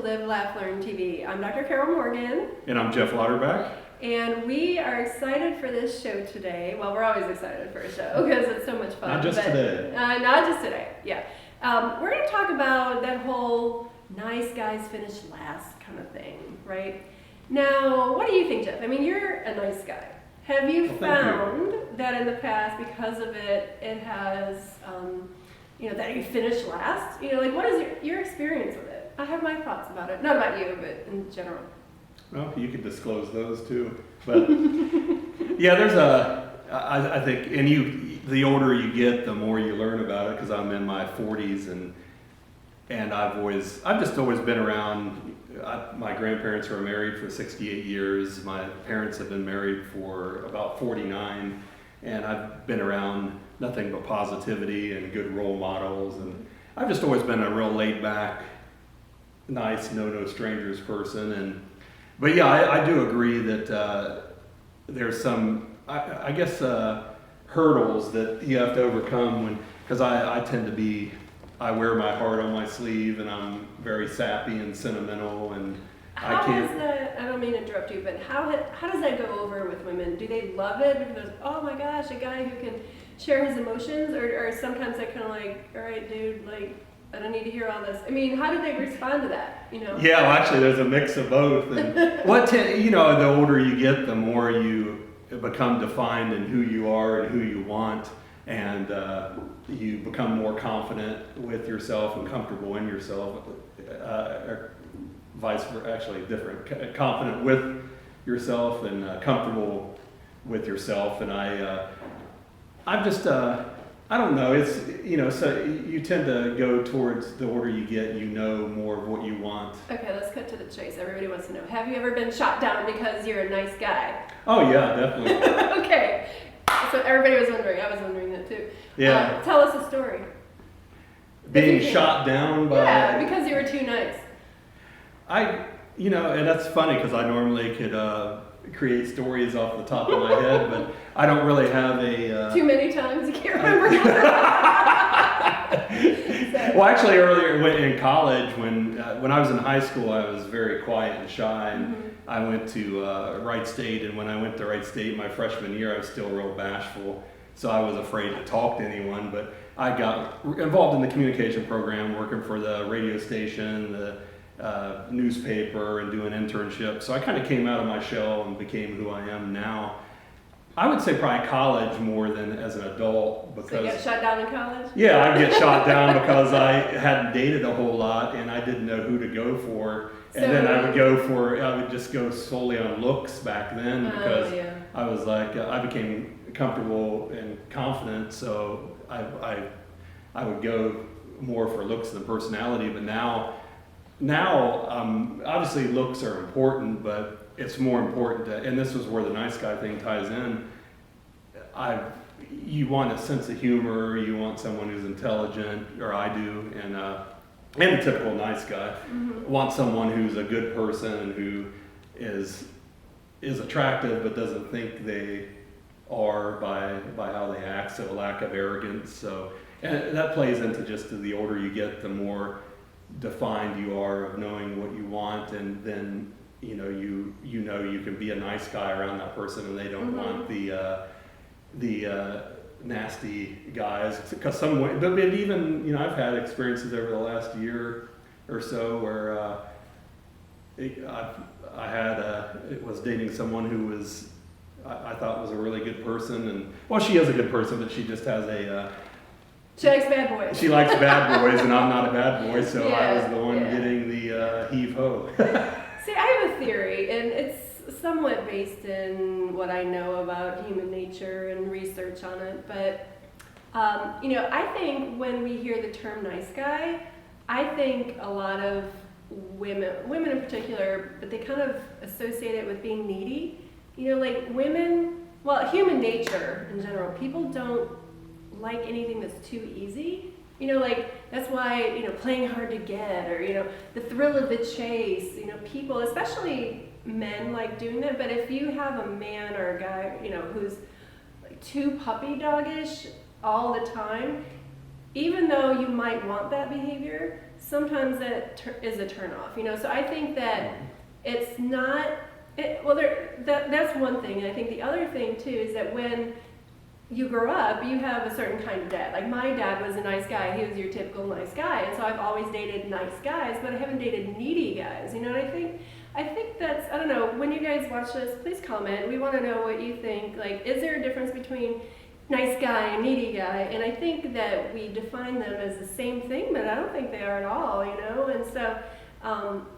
Live, Laugh, Learn TV. I'm Dr. Carol Morgan. And I'm Jeff Lauterbach. And we are excited for this show today. Well, we're always excited for a show because it's so much fun. Not just today. Not just today, yeah. We're going to talk about that whole nice guys finish last kind of thing, right? Now, what do you think, Jeff? I mean, you're a nice guy. Have you found that in the past, because of it, it has, that you finish last? Like what is your experience with it? I have my thoughts about it. Not about you, but in general. Well, you could disclose those too. But yeah, I think, the older you get, the more you learn about it, because I'm in my 40s and I've just always been around. My grandparents were married for 68 years. My parents have been married for about 49, and I've been around nothing but positivity and good role models, and I've just always been a real laid back, nice, no strangers person. But yeah, I do agree that there's some, I guess, hurdles that you have to overcome because I tend to be, I wear my heart on my sleeve, and I'm very sappy and sentimental, and I don't mean to interrupt you, but how does that go over with women? Do they love it because, oh my gosh, a guy who can share his emotions, or sometimes they kind of like, all right, dude, like, I don't need to hear all this. I mean, how do they respond to that? Yeah, well, actually, there's a mix of both. And the older you get, the more you become defined in who you are and who you want, and you become more confident with yourself and comfortable in yourself. Or vice versa, actually different. Confident with yourself and comfortable with yourself, and I'm just. I don't know. It's so you tend to go towards the older you get, more of what you want. Okay, let's cut to the chase. Everybody wants to know: have you ever been shot down because you're a nice guy? Oh yeah, definitely. Okay, so everybody was wondering. I was wondering that too. Yeah. Tell us a story. Being shot down by. Yeah, because you were too nice. And that's funny because I normally could create stories off the top of my head, but I don't really have a... Too many times, you can't remember. Well, actually, earlier in college, when I was in high school, I was very quiet and shy, and I went to Wright State, and when I went to Wright State my freshman year, I was still real bashful, so I was afraid to talk to anyone, but I got involved in the communication program, working for the radio station, the newspaper, and doing internships. So I kind of came out of my shell and became who I am now. I would say probably college more than as an adult, because so you got shot down in college? Yeah, I'd get shot down because I hadn't dated a whole lot and I didn't know who to go for. And then I would just go solely on looks back then, because I was like, I became comfortable and confident, so I would go more for looks than personality. But now obviously looks are important, but it's more important and this is where the nice guy thing ties in. You want a sense of humor, you want someone who's intelligent, or I do, and a typical nice guy. Want someone who's a good person and who is attractive but doesn't think they are by how they act, so a lack of arrogance. So, and that plays into just the older you get, the more defined you are of knowing what you want, and then you can be a nice guy around that person, and they don't want the nasty guys. Because but even I've had experiences over the last year or so where I was dating someone who was I thought was a really good person, and well, she is a good person, but she just has she likes bad boys. She likes bad boys, and I'm not a bad boy, so I was the one getting the heave-ho. See, I have a theory, and it's somewhat based in what I know about human nature and research on it, but, I think when we hear the term nice guy, I think a lot of women in particular, but they kind of associate it with being needy. Like women, well, human nature in general, people don't like anything that's too easy. That's why, playing hard to get, or, the thrill of the chase, people, especially men, like doing that. But if you have a man or a guy, who's like too puppy doggish all the time, even though you might want that behavior, sometimes that is a turnoff, you know. So I think that it's not. Well, that's one thing, and I think the other thing too is that when you grow up, you have a certain kind of dad. Like my dad was a nice guy; he was your typical nice guy, and so I've always dated nice guys, but I haven't dated needy guys. You know what I think? I think that's, I don't know. When you guys watch this, please comment. We want to know what you think. Like, is there a difference between nice guy and needy guy? And I think that we define them as the same thing, but I don't think they are at all, you know? And so,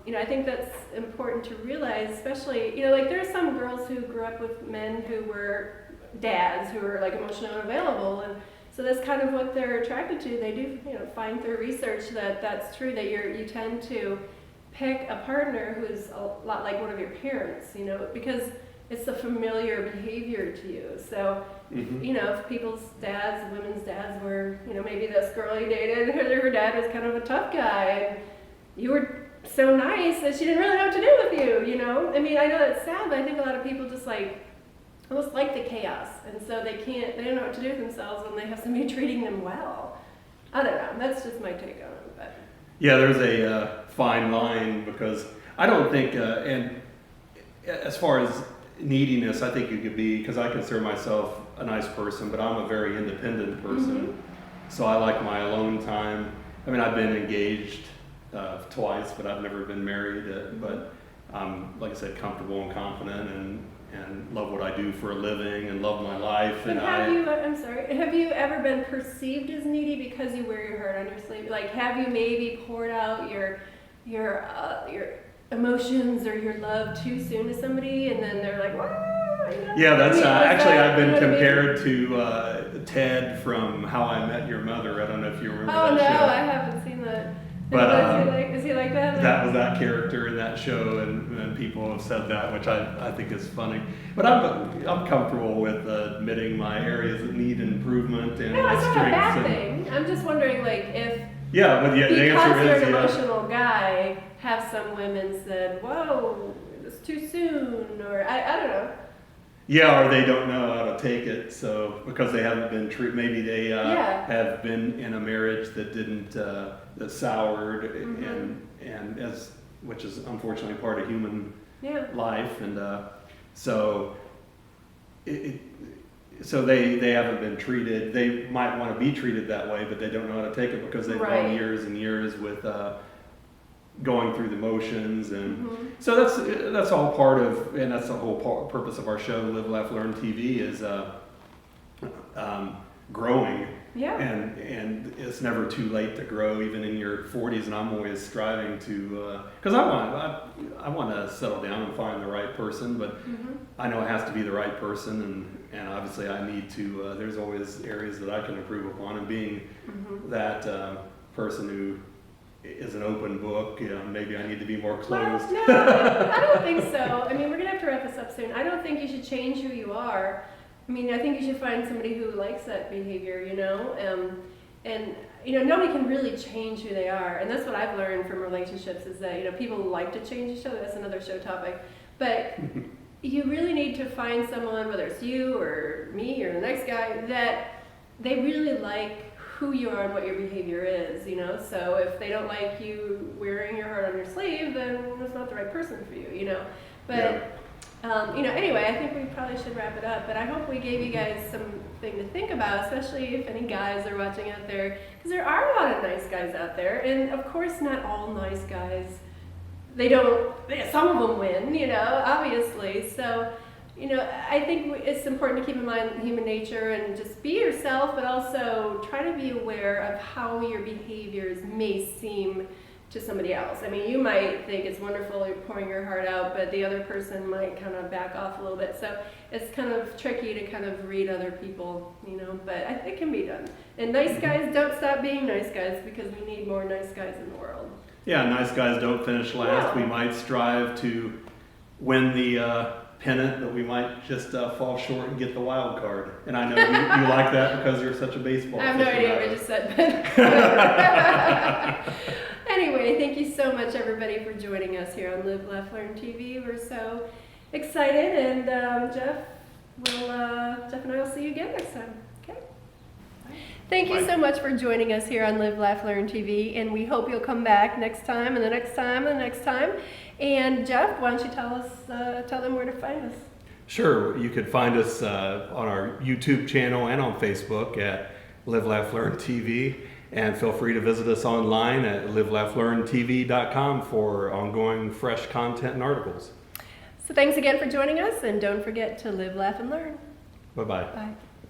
you know, I think that's important to realize, especially, you know, like there are some girls who grew up with men who were dads, who were like emotionally unavailable, and so that's kind of what they're attracted to. They do, you know, find through research that that's true, that you tend to pick a partner who is a lot like one of your parents, you know, because it's a familiar behavior to you. So, you know, if people's dads, women's dads were, you know, maybe this girl you dated, her dad was kind of a tough guy, and you were so nice that she didn't really know what to do with you, you know? I mean, I know that's sad, but I think a lot of people just like, almost like the chaos, and so they don't know what to do with themselves when they have somebody treating them well. I don't know, that's just my take on it, but. Yeah, there's a fine line, because I don't think, and as far as neediness, I think you could be, because I consider myself a nice person, but I'm a very independent person, so I like my alone time. I mean, I've been engaged twice, but I've never been married, but I'm, like I said, comfortable and confident, and love what I do for a living, and love my life. But have you ever been perceived as needy because you wear your heart on your sleeve? Like, have you maybe poured out your emotions or your love too soon to somebody, and then they're like, "Wah," you know? Yeah, that's actually I've been you know compared to Ted from How I Met Your Mother. I don't know if you remember Oh that no, show. I haven't seen that. But is he like that? that was that character in that show, and people have said that, which I think is funny. But I'm comfortable with admitting my areas that need improvement and No, my it's not a strengths. bad And, thing. I'm just wondering, like, if yeah, but the because answer you're is an yeah. emotional guy, have some women said, "Whoa, it's too soon," or I don't know. Yeah, or they don't know how to take it, so because they haven't been treated, maybe they have been in a marriage that didn't that soured, and as which is unfortunately part of human life, and so so they haven't been treated. They might want to be treated that way, but they don't know how to take it because they've gone years and years with going through the motions, and so that's all part of, and that's the whole purpose of our show, Live, Laugh, Learn TV, is growing. Yeah. And it's never too late to grow, even in your 40s. And I'm always striving to, because I want to settle down and find the right person, but I know it has to be the right person, and obviously I need to. There's always areas that I can improve upon, and being that person who is an open book, you know, maybe I need to be more closed. Well, no, I don't think so. I mean, we're gonna have to wrap this up soon. I don't think you should change who you are. I mean, I think you should find somebody who likes that behavior, you know, and you know, nobody can really change who they are, and that's what I've learned from relationships, is that, you know, people like to change each other. That's another show topic, but you really need to find someone, whether it's you or me or the next guy, that they really like who you are and what your behavior is, you know. So if they don't like you wearing your heart on your sleeve, then it's not the right person for you, you know. But you know, anyway, I think we probably should wrap it up, but I hope we gave you guys something to think about, especially if any guys are watching out there, because there are a lot of nice guys out there, and of course not all nice guys, some of them win, you know, obviously. So, you know, I think it's important to keep in mind human nature and just be yourself, but also try to be aware of how your behaviors may seem to somebody else. I mean, you might think it's wonderful you're pouring your heart out, but the other person might kind of back off a little bit. So it's kind of tricky to kind of read other people, you know, but I think it can be done. And nice guys don't stop being nice guys, because we need more nice guys in the world. Yeah, nice guys don't finish last. No. We might strive to win the pennant, but we might just fall short and get the wild card. And I know you like that because you're such a baseball I have no idea what I just said, but anyway, thank you so much, everybody, for joining us here on Live, Laugh, Learn TV. We're so excited, and Jeff and I will see you again next time. Okay? Bye. Thank you Bye. so much for joining us here on Live, Laugh, Learn TV, and we hope you'll come back next time and the next time and the next time. And Jeff, why don't you tell them where to find us? Sure, you could find us on our YouTube channel and on Facebook at Live, Laugh, Learn TV. And feel free to visit us online at livelaughlearntv.com for ongoing fresh content and articles. So thanks again for joining us, and don't forget to live, laugh, and learn. Bye-bye. Bye.